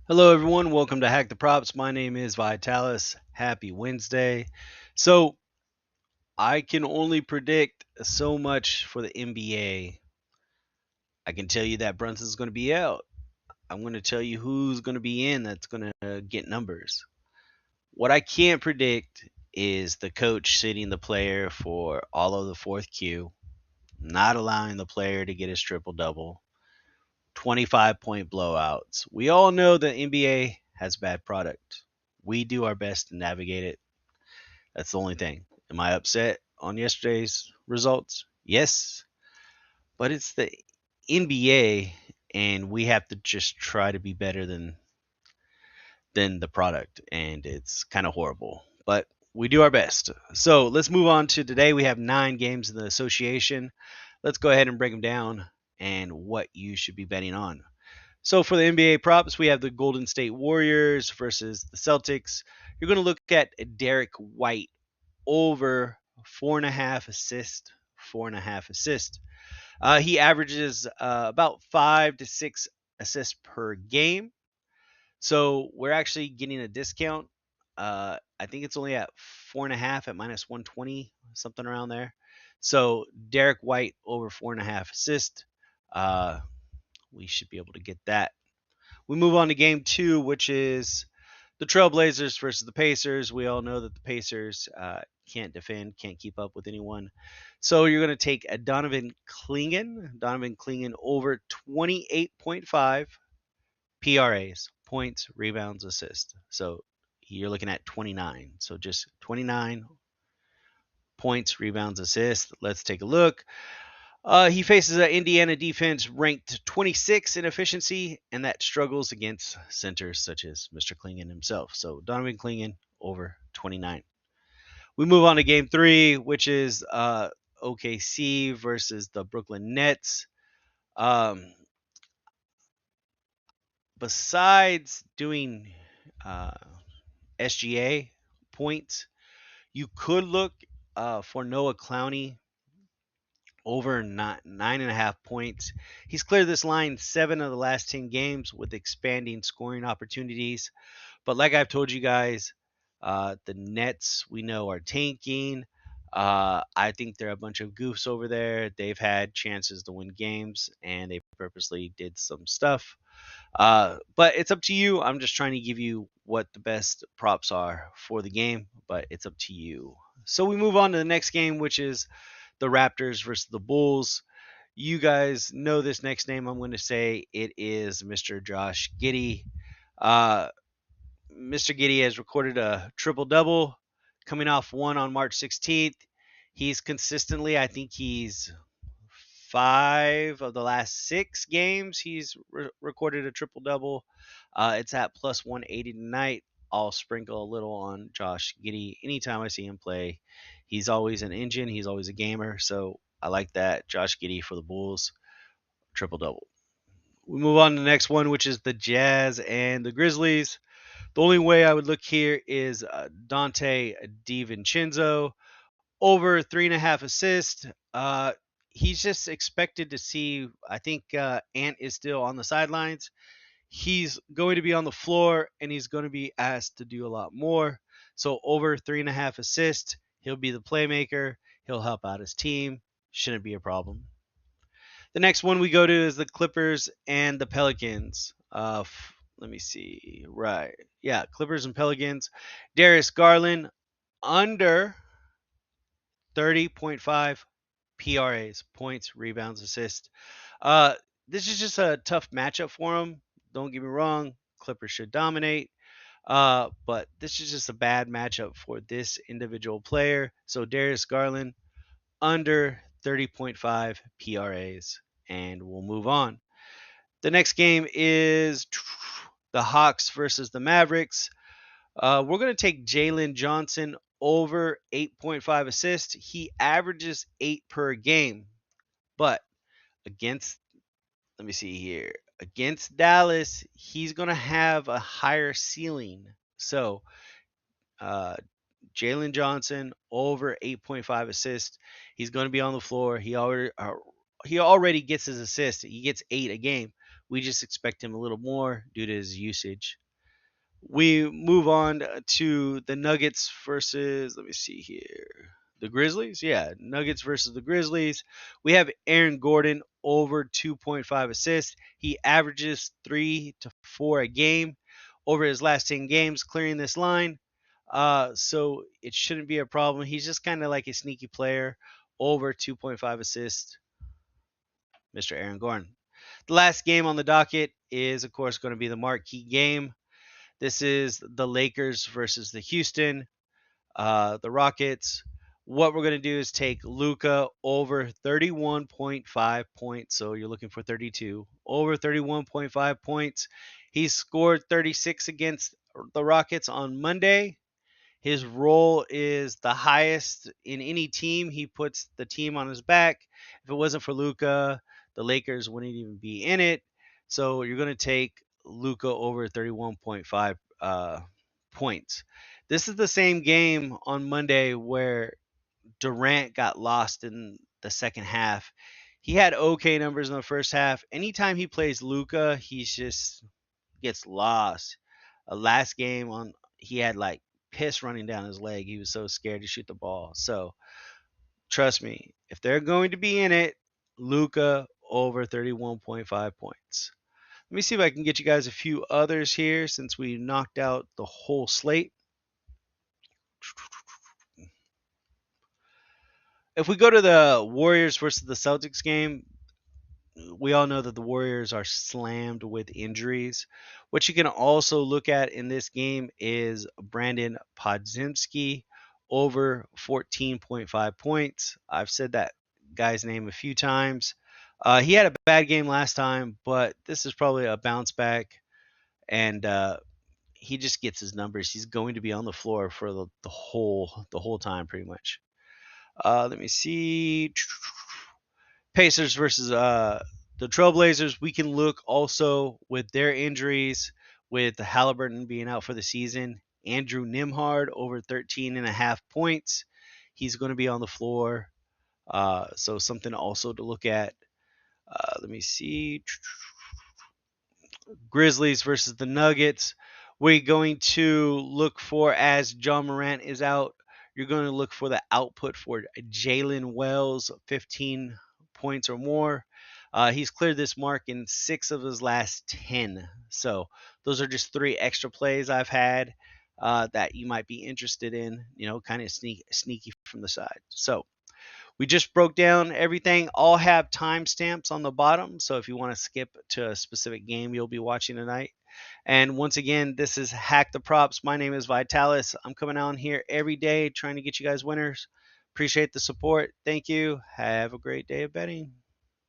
Hello, everyone. Welcome to Hack the Props. My name is Vitalis. Happy Wednesday. So, I can only predict so much for the NBA. I can tell you that Brunson's going to be out. I'm going to tell you who's going to be in that's going to get numbers. What I can't predict is the coach sitting the player for all of the fourth Q, not allowing the player to get his triple double, 25-point blowouts. We all know the NBA has bad product. We do our best to navigate it. That's the only thing. Am I upset on yesterday's results? Yes, but it's the NBA, and we have to just try to be better than the product, and it's kind of horrible. But we do our best. So let's move on to today. We have 9 games in the association. Let's go ahead and break them down and what you should be betting on. So for the NBA props, we have the Golden State Warriors versus the Celtics. You're going to look at Derek White over 4.5 assists. 4.5 assists. He averages about 5 to 6 assists per game. So we're actually getting a discount. I think it's only at 4.5 at minus 120, something around there. So Derek White over 4.5 assists. Uh, we should be able to get that. We move on to game two, which is the Trailblazers versus the Pacers. We all know that the Pacers can't defend, can't keep up with anyone. So you're going to take a Donovan Clingan over 28.5 PRAs, points, rebounds, assists. So you're looking at 29. So just 29 points, rebounds, assists. Let's take a look. He faces an Indiana defense ranked 26 in efficiency, and that struggles against centers such as Mr. Clingan himself. So Donovan Clingan over 29. We move on to game three, which is OKC versus the Brooklyn Nets. Um, Besides doing uh, SGA points, you could look for Noah Clowney over 9.5 points. He's cleared this line 7 of the last 10 games with expanding scoring opportunities. But like I've told you guys, the Nets we know are tanking. I think they're a bunch of goofs over there. They've had chances to win games, and they purposely did some stuff. But it's up to you. I'm just trying to give you what the best props are for the game, but it's up to you. So we move on to the next game, which is the Raptors versus the Bulls. You guys know this next name I'm going to say. It is Mr. Josh Giddey. Uh, Mr. Giddey has recorded a triple double coming off one on March 16th. He's consistently, I think he's 5 of the last 6 games, he's recorded a triple double. It's at plus 180 tonight. I'll sprinkle a little on Josh Giddey anytime I see him play. He's always an engine, he's always a gamer. So I like that. Josh Giddey for the Bulls, triple double. We move on to the next one, which is the Jazz and the Grizzlies. The only way I would look here is Dante DiVincenzo over 3.5 assists. He's just expected to see. I think Ant is still on the sidelines. He's going to be on the floor and he's going to be asked to do a lot more. So over 3.5 assists, he'll be the playmaker. He'll help out his team. Shouldn't be a problem. The next one we go to is the Clippers and the Pelicans. Let me see. Right. Yeah, Clippers and Pelicans. Darius Garland under 30.5 PRAs, points, rebounds, assists. Uh, this is just a tough matchup for him. Don't get me wrong. Clippers should dominate. But this is just a bad matchup for this individual player. So Darius Garland under 30.5 PRAs, and we'll move on. The next game is the Hawks versus the Mavericks. We're going to take Jalen Johnson over 8.5 assists. He averages 8 per game, but against, let me see here, against Dallas, he's going to have a higher ceiling. So, uh, Jalen Johnson over 8.5 assists. He's going to be on the floor. He already gets his assist. He gets 8 a game. We just expect him a little more due to his usage. We move on to the Nuggets versus, let me see here, the Grizzlies. Yeah, Nuggets versus the Grizzlies. We have Aaron Gordon over 2.5 assists. He averages 3 to 4 a game over his last 10 games, clearing this line. So it shouldn't be a problem. He's just kind of like a sneaky player, over 2.5 assists, Mr. Aaron Gordon. The last game on the docket is, of course, going to be the marquee game. This is the Lakers versus the Rockets. What we're going to do is take Luka over 31.5 points. So you're looking for 32. Over 31.5 points. He scored 36 against the Rockets on Monday. His role is the highest in any team. He puts the team on his back. If it wasn't for Luka, the Lakers wouldn't even be in it. So you're going to take Luka over 31.5 points. This is the same game on Monday where Durant got lost in the second half. He had okay numbers in the first half. Anytime he plays Luka, he just gets lost. Last game on he had like piss running down his leg. He was so scared to shoot the ball. So trust me, if they're going to be in it, Luka over 31.5 points. Let me see if I can get you guys a few others here since we knocked out the whole slate. If we go to the Warriors versus the Celtics game, we all know that the Warriors are slammed with injuries. What you can also look at in this game is Brandon Podziemski over 14.5 points. I've said that guy's name a few times. He had a bad game last time, but this is probably a bounce back, and he just gets his numbers. He's going to be on the floor for the whole time, pretty much. Let me see. Pacers versus the Trailblazers. We can look also with their injuries, with Halliburton being out for the season. Andrew Nimhard over 13.5 points. He's going to be on the floor. So something also to look at. Let me see. Grizzlies versus the Nuggets. We're going to look for, as John Morant is out, you're going to look for the output for Jalen Wells, 15 points or more. He's cleared this mark in 6 of his last 10. So those are just 3 extra plays I've had that you might be interested in, kind of sneaky from the side. So we just broke down everything. All have timestamps on the bottom. So if you want to skip to a specific game you'll be watching tonight. And once again, this is Hack the Props. My name is Vitalis. I'm coming on here every day trying to get you guys winners. Appreciate the support. Thank you. Have a great day of betting.